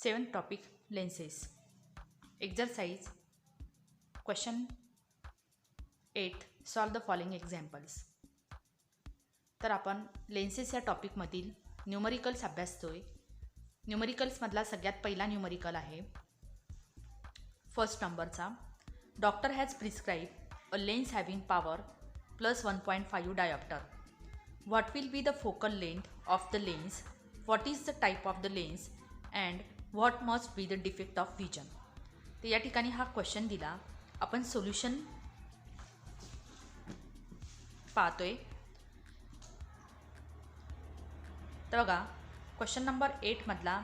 Seventh topic, lenses. Exercise question 8. Solve the following examples. तर आपण lenses या टॉपिकमधील numericals अभ्यासतोय. न्यूमरिकल्समधला सगळ्यात पहिला न्यूमरिकल आहे फर्स्ट नंबरचा. Doctor has prescribe a lens having power +1.5 dioptre. What will be the focal length of the lens? What is the type of the lens and what must be the defect of vision. तर या ठिकाणी हा question दिला. आपण solution पाहतोय. तर बघा, question number 8मधला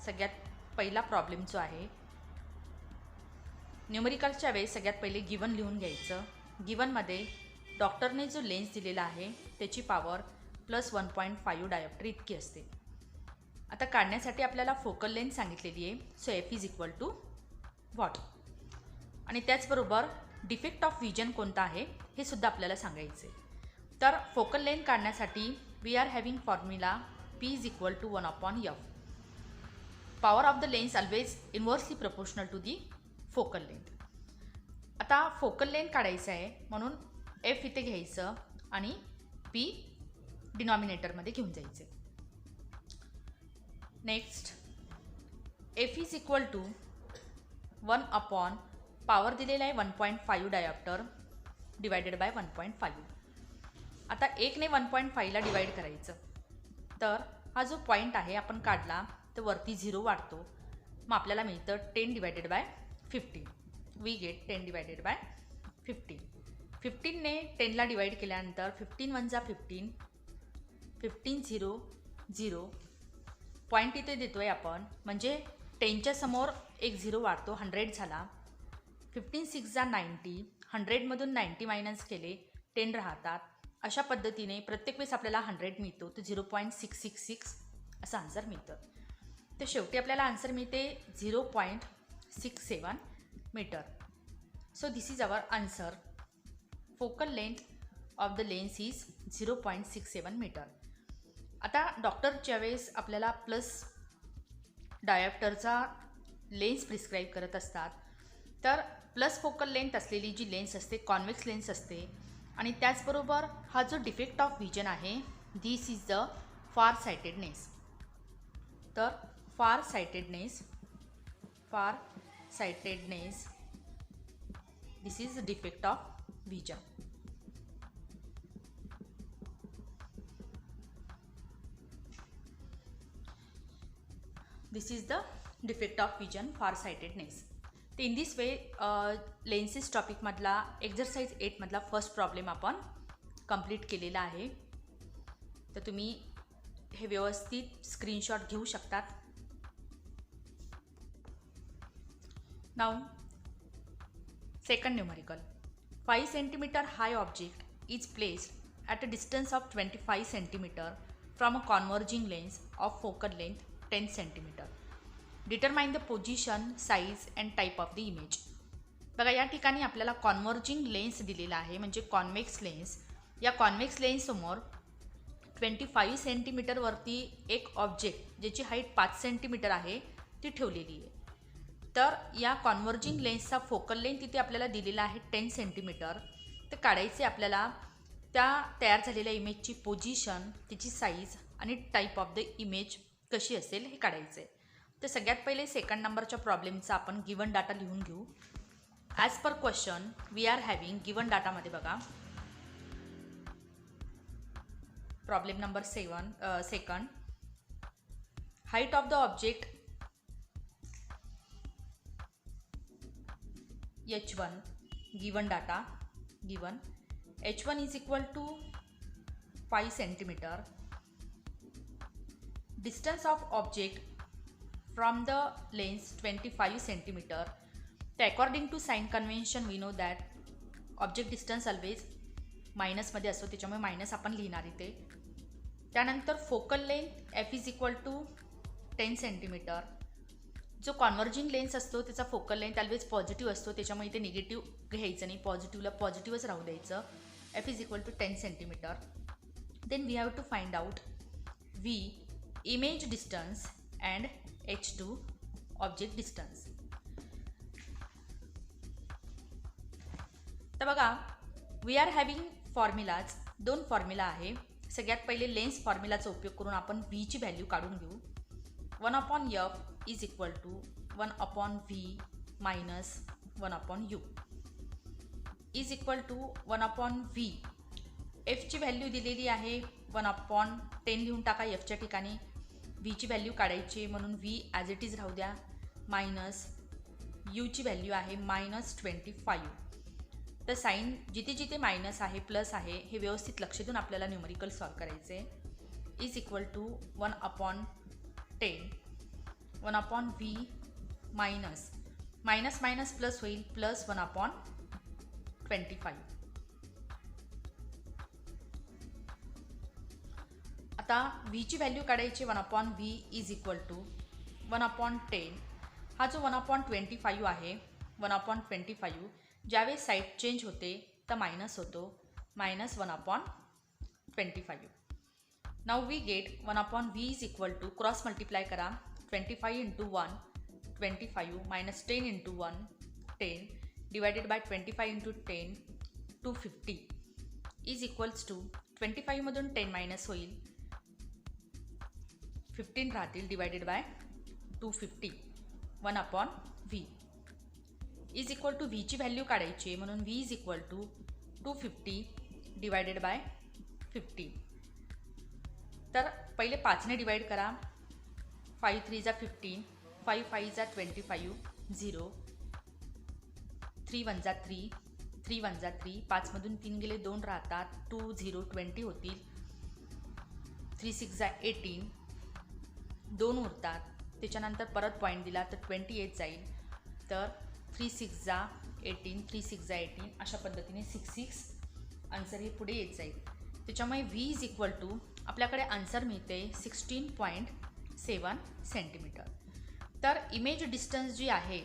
सगळ्यात पहिला प्रॉब्लेम जो आहे, न्यूमरिकलच्या वेळेस सगळ्यात पहिले गिवन लिहून घ्यायचं. गिवनमध्ये डॉक्टरने जो लेन्स दिलेला आहे त्याची पॉवर +1.5 डायोप्टर इतकी असते. आता काढण्यासाठी आपल्याला फोकल लेंथ सांगितलेली आहे. So F is equal to what. आणि त्याचबरोबर डिफेक्ट ऑफ व्हिजन कोणता आहे हे सुद्धा आपल्याला सांगायचे. तर फोकल लेंथ काढण्यासाठी we are having formula P is equal to 1/F. Power of the lens always inversely proportional to the focal length. आता फोकल लेंथ काढायचं आहे म्हणून F इथे घ्यायचं आणि P डिनॉमिनेटरमध्ये घेऊन जायचे. Next, F is equal to 1/, power दिलेला आहे 1.5 डायोप्टर डिवायडेड बाय 1.5. आता 1ने 1.5ला डिवाईड करायचं. तर हा जो पॉईंट आहे आपण काढला तर वरती 0 वाढतो. मग आपल्याला मिळतं 10 divided by 15. We get 10 divided by 15. 15ने 10ला डिवाईड केल्यानंतर 15 1 जा 15, 15 0 0. पॉईंट इथे देतो आहे आपण, म्हणजे 10च्या समोर एक 0 वाढतो, 100 झाला. 15 6 जा 90, 100मधून 90 मायनस केले 10 राहतात. अशा पद्धतीने प्रत्येक वेळेस आपल्याला 100 मिळतो, तर 0.666 असं आन्सर मिळतं. तर शेवटी आपल्याला आन्सर मिळते 0.67 metre. So this is our answer. Focal length of the lens is 0.67 metre. आता डॉक्टर वेळेस आपल्याला प्लस डायोप्टरचा लेन्स प्रिस्क्राईब करत असतात, तर प्लस फोकल लेंथ असलेली जी लेन्स असते कॉन्व्हेक्स लेन्स असते. आणि त्याचबरोबर हा जो डिफेक्ट ऑफ व्हिजन आहे this is the far sightedness. तर far sightedness this is the defect of vision. This is the defect of vision, far sightedness. तर इन दिस वे लेन्सेस टॉपिकमधला एक्झरसाइज 8मधला फर्स्ट प्रॉब्लेम आपण complete केलेला आहे. तर तुम्ही हे व्यवस्थित स्क्रीनशॉट घेऊ शकतात. Now second numerical. 5 centimetre high object is placed at a distance of 25 centimetre from a converging lens of focal length 10 centimetre. Determine the position, size and type of the image. बघा, या ठिकाणी आपल्याला converging lens दिलेला आहे, म्हणजे convex lens. या convex लेन्ससमोर 25 सेंटीमीटरवरती एक object ज्याची हाईट 5 सेंटीमीटर आहे ती ठेवलेली आहे. तर या कॉन्वर्जिंग लेन्सचा फोकल लेंथ तिथे आपल्याला दिलेला आहे 10 सेंटीमीटर. तर काढायचे आपल्याला त्या तयार झालेल्या इमेजची पोझिशन, तिची साईज आणि टाईप ऑफ द इमेज कशी असेल हे काढायचं आहे. तर सगळ्यात पहिले सेकंड नंबरच्या प्रॉब्लेमचा आपण गिवन डाटा लिहून घेऊ. As per question we are having given डाटामध्ये बघा, problem number second, height of the object H1, given data given H1 is equal to 5 centimetre. Distance of object from the lens 25 centimetre. तर according to sign convention we know that object distance always मायनसमध्ये असतो, त्याच्यामुळे minus आपण लिहिणार इथे. त्यानंतर focal length F is equal to 10 centimetre. जो converging lens असतो त्याचा फोकल लेंथ ऑलवेज पॉझिटिव्ह असतो, त्याच्यामुळे इथे निगेटिव्ह घ्यायचं नाही, पॉझिटिव्हला पॉझिटिव्हच राहू द्यायचं. F is equal to 10 centimetre. Then we have to find out V, image distance and H2 object distance. तर बघा, वी आर हॅव्हिंग फॉर्म्युलाज. दोन फॉर्म्युला आहे. सगळ्यात पहिले लेन्स फॉर्म्युलाचा उपयोग करून आपण व्हीची व्हॅल्यू काढून घेऊ. 1/f is equal to 1/v minus 1/u is equal to 1/v. एफची व्हॅल्यू दिलेली आहे 1/10 लिहून टाका एफच्या ठिकाणी. व्हीची व्हॅल्यू काढायची म्हणून व्ही ॲज इट इज राहू द्या. मायनस यूची व्हॅल्यू आहे -25. तर साईन जिथे जिथे मायनस आहे प्लस आहे हे व्यवस्थित लक्ष देऊन आपल्याला न्यूमरिकल सॉल्व करायचे. Is equal to 1/10 1/v minus minus minus plus होईल प्लस 1/25. आता व्हीची व्हॅल्यू काढायची 1/v इज इक्वल टू 1/10. हा जो 1/25 आहे 1/25 ज्यावेळेस साईड चेंज होते तर मायनस होतो minus 1/25. Now we get 1/v is equal to cross multiply करा 25 into 1 25 minus 10 into 1 10 divided by 25 into 10 250 is equals to 25मधून 10 मायनस होईल 15 राहतील divided by 250 1/v is equal to व्हीची व्हॅल्यू काढायची म्हणून v is equal to 250 divided by 15. तर पहिले 5ने divide करा. 5 3 जा 15 5 5 जा 25 0 3 1 जा 3 3 1 जा 3 5मधून 3 गेले 2 राहतात 2 0 20 होतील. 3 6 जा 18 2 उरतात. त्याच्यानंतर परत पॉईंट दिला तर 20 येत जाईल. तर 3 6 जा 18 3 6 जा 18 अशा पद्धतीने 6 6 आन्सर हे पुढे येत जाईल. त्याच्यामुळे v इज इक्वल टू आपल्याकडे आन्सर मिळते 16.7 सेंटीमीटर. तर इमेज डिस्टन्स जी आहे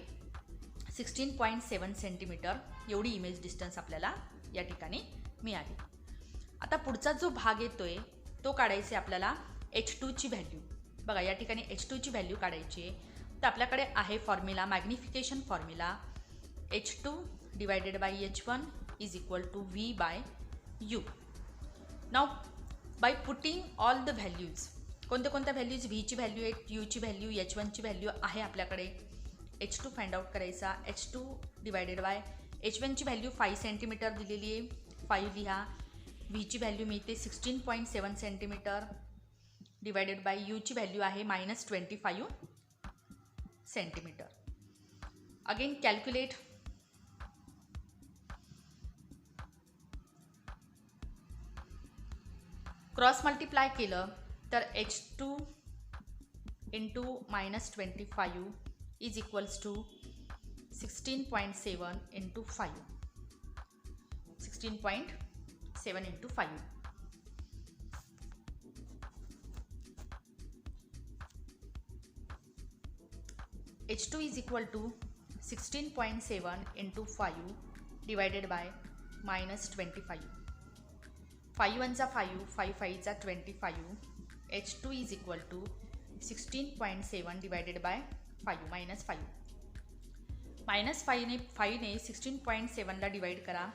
16.7 सेंटीमीटर एवढी इमेज डिस्टन्स आपल्याला या ठिकाणी मिळाली. आता पुढचा जो भाग येतोय तो काढायचे आपल्याला h2ची व्हॅल्यू. बघा या ठिकाणी h2ची व्हॅल्यू काढायची आहे. तर आपल्याकडे आहे formula magnification formula h2 divided by h1 is equal to v by u. Now by putting all the values कोणत्या व्हॅल्यूज व्हीची व्हॅल्यू आहे यूची व्हॅल्यू h1ची व्हॅल्यू आहे आपल्याकडे. h2 फाइंड आउट करायचा. h2 डिवायडेड बाय h1ची व्हॅल्यू 5 सेंटीमीटर दिलेली आहे 5 लिहा. व्हीची व्हॅल्यू मिळते 16.7 सेंटीमीटर डिवायडेड बाय यूची व्हॅल्यू आहे -25 centimetre. Again calculate. Cross multiply केलं तर h2 into -25 is equals to 16.7 into 5 16.7 into 5. h2 is equal to 16.7 into 5 divided by -25. 5 1 जा 5 5 5 जा 25. h2 is equal to 16.7 divided by 5 -5. -5 ने 16.7 ला डिवाइड करा.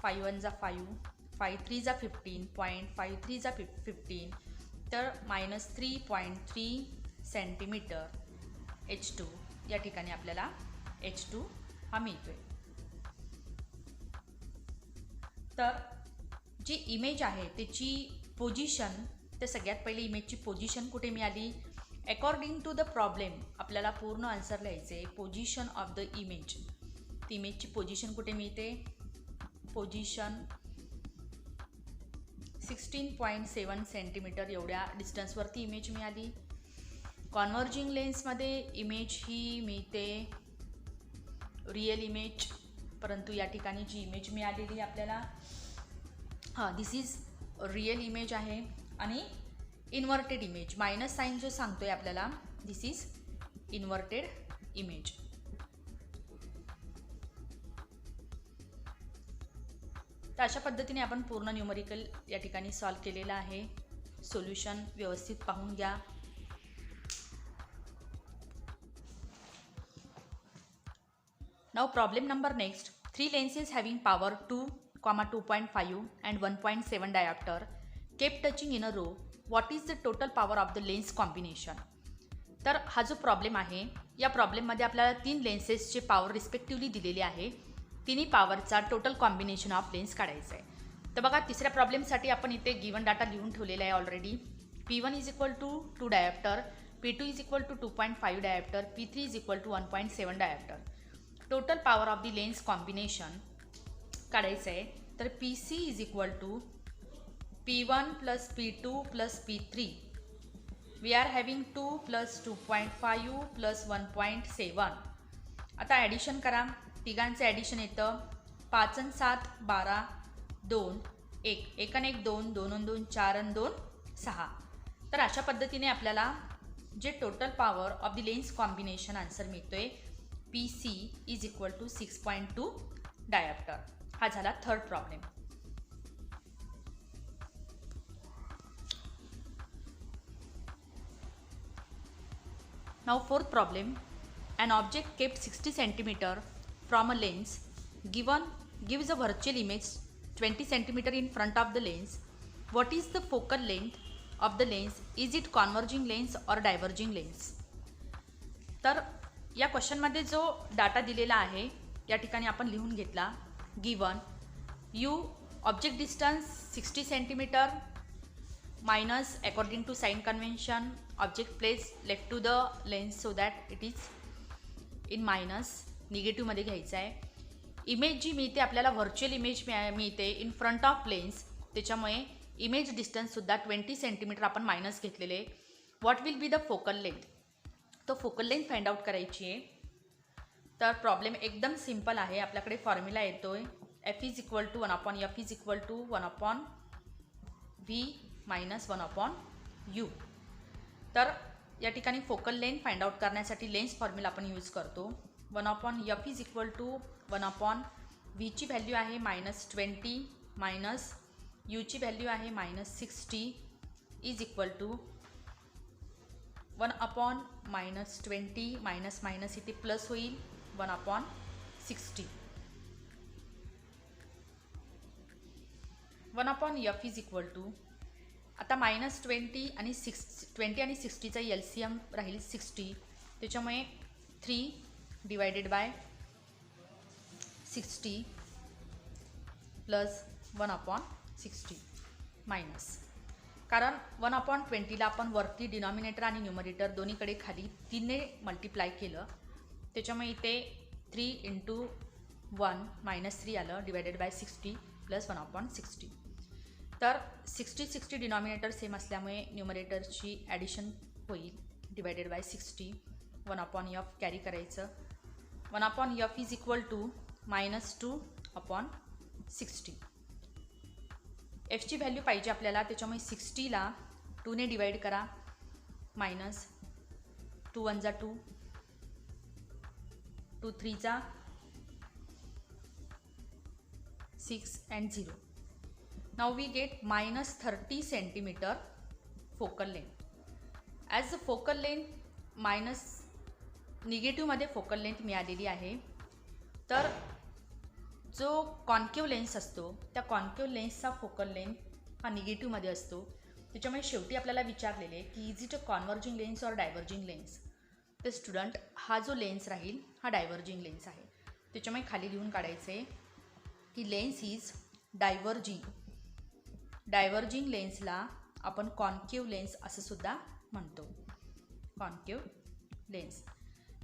5 1 जा 5 5 3 जा 15 0.53 जा 15 तर -3.3 सेंटीमीटर h2 या ठिकाणी आपल्याला h2 हा मिळतोय. तर जी इमेज आहे त्याची पोझिशन तर सगळ्यात पहिले इमेजची पोझिशन कुठे मिळाली अकॉर्डिंग टू द प्रॉब्लेम आपल्याला पूर्ण आन्सर लिहायचे. पोझिशन ऑफ द इमेज ती इमेजची पोझिशन कुठे मिळते पोझिशन 16.7 सेंटीमीटर एवढ्या डिस्टन्सवरती इमेज मिळाली. कॉन्व्हर्जिंग लेन्समध्ये इमेज ही मिळते रिअल इमेज परंतु या ठिकाणी जी इमेज मिळालेली आपल्याला दिस इज रिअल इमेज आहे आणि इन्व्हर्टेड इमेज मायनस साईन जो सांगतोय आपल्याला दिस इज इन्व्हर्टेड इमेज. तर अशा पद्धतीने आपण पूर्ण न्यूमरिकल या ठिकाणी सॉल्व केलेला आहे. सोल्युशन व्यवस्थित पाहून घ्या. Now problem number next. 3 lenses having power 2, 2.5 and 1.7 diopter kept touching in a row. What is the total power of the lens combination? तर हा जो प्रॉब्लेम आहे या प्रॉब्लेममध्ये आपल्याला 3 लेन्सेसचे पॉवर रिस्पेक्टिव्हली दिलेले आहे. तिन्ही पॉवरचा टोटल कॉम्बिनेशन ऑफ लेन्स काढायचा आहे. तर बघा तिसऱ्या प्रॉब्लेमसाठी आपण इथे गिवन डाटा लिहून ठेवलेला आहे already. P1 is equal to 2 dioptre, P2 is equal to 2.5 dioptre, P3 is equal to 1.7 dioptre. Total power of the lens combination काढायचं आहे. तर PC is equal to P1 plus P2 plus P3. We are having 2 plus 2.5 plus 1.7. आता addition करा. तिघांचं addition येतं 5 आणि 7 12, 2 1, 1 आणि 1 2, 2 आणि 2 4 आणि 2 6. तर अशा पद्धतीने आपल्याला जे total power of the lens combination answer मिळतोय PC is equal to 6.2 dioptre. हा झाला third problem. Now fourth problem, an object kept 60 cm from a lens gives a virtual image 20 cm in front of the lens. What is the focal length of the lens? Is it converging lens or diverging lens? तर या क्वेश्चनमध्ये जो data दिलेला आहे या ठिकाणी आपण लिहून घेतला. Given you object distance 60 centimetre minus according to sign convention object placed left to the lens so that it is in minus negative मध्ये घ्यायचा आहे. इमेज जी मिळते आपल्याला व्हर्च्युअल इमेज मिळते इन फ्रंट ऑफ लेन्स, त्याच्यामुळे इमेज डिस्टन्स सुद्धा 20 centimetre आपण minus घेतलेले. What will be the focal length? तो फोकल लेंथ फाइंड आउट करायची आहे. तर प्रॉब्लेम एकदम सिंपल आहे. आपल्याकडे फॉर्म्युला येतोय F is equal to 1/F is equal to 1/V minus 1/U. तर या ठिकाणी फोकल लेंथ फाइंड आउट करण्यासाठी लेन्स फॉर्म्युला आपण यूज करतो. 1/F is equal to 1/V ची व्हॅल्यू आहे -20 मायनस U ची व्हॅल्यू आहे -60 is equal to 1/-20 minus minus इथे प्लस होईल 1/60. 1/F इज इक्वल टू आता -20 आणि 60चा LCM राहील 60, त्याच्यामुळे 3 डिवायडेड बाय 60 प्लस 1/60 मायनस, कारण 1/20ला आपण वरती डिनॉमिनेटर आणि न्यूमरेटर दोन्हीकडे खाली 3ने मल्टिप्लाय केलं, त्याच्यामुळे इथे 3 × 1 -3 आलं डिवायडेड बाय 60 प्लस 1/60. तर 60 डिनॉमिनेटर सेम असल्यामुळे न्यूमरेटरची ॲडिशन होईल डिवायडेड बाय 60. 1/F कॅरी करायचं. 1/F is equal to -2/60. Fची व्हॅल्यू पाहिजे आपल्याला, त्याच्यामुळे 60ला 2ने डिवाइड करा. मायनस 2 1 जा 2, 2 3 जा 6 and 0. Now we get -30 centimeter focal length. As the focal length minus निगेटिव्हमध्ये फोकल लेंथ मिळालेली आहे, तर जो कॉन्केव्ह लेन्स असतो त्या कॉन्केव्ह लेन्सचा फोकल लेंथ हा निगेटिव्हमध्ये असतो. त्याच्यामुळे शेवटी आपल्याला विचारलेले की is it a converging lens और डायव्हर्जिंग लेन्स? तर स्टुडंट हा जो लेन्स राहील हा डायव्हर्जिंग लेन्स आहे. त्याच्यामुळे खाली लिहून काढायचे की लेन्स इज डायव्हर्जिंग. डायव्हर्जिंग लेन्सला आपण कॉन्केव्ह लेन्स असं सुद्धा म्हणतो, concave lens.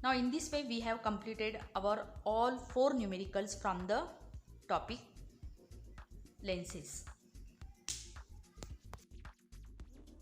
Now in this way we have completed our all 4 numericals from the topic lenses.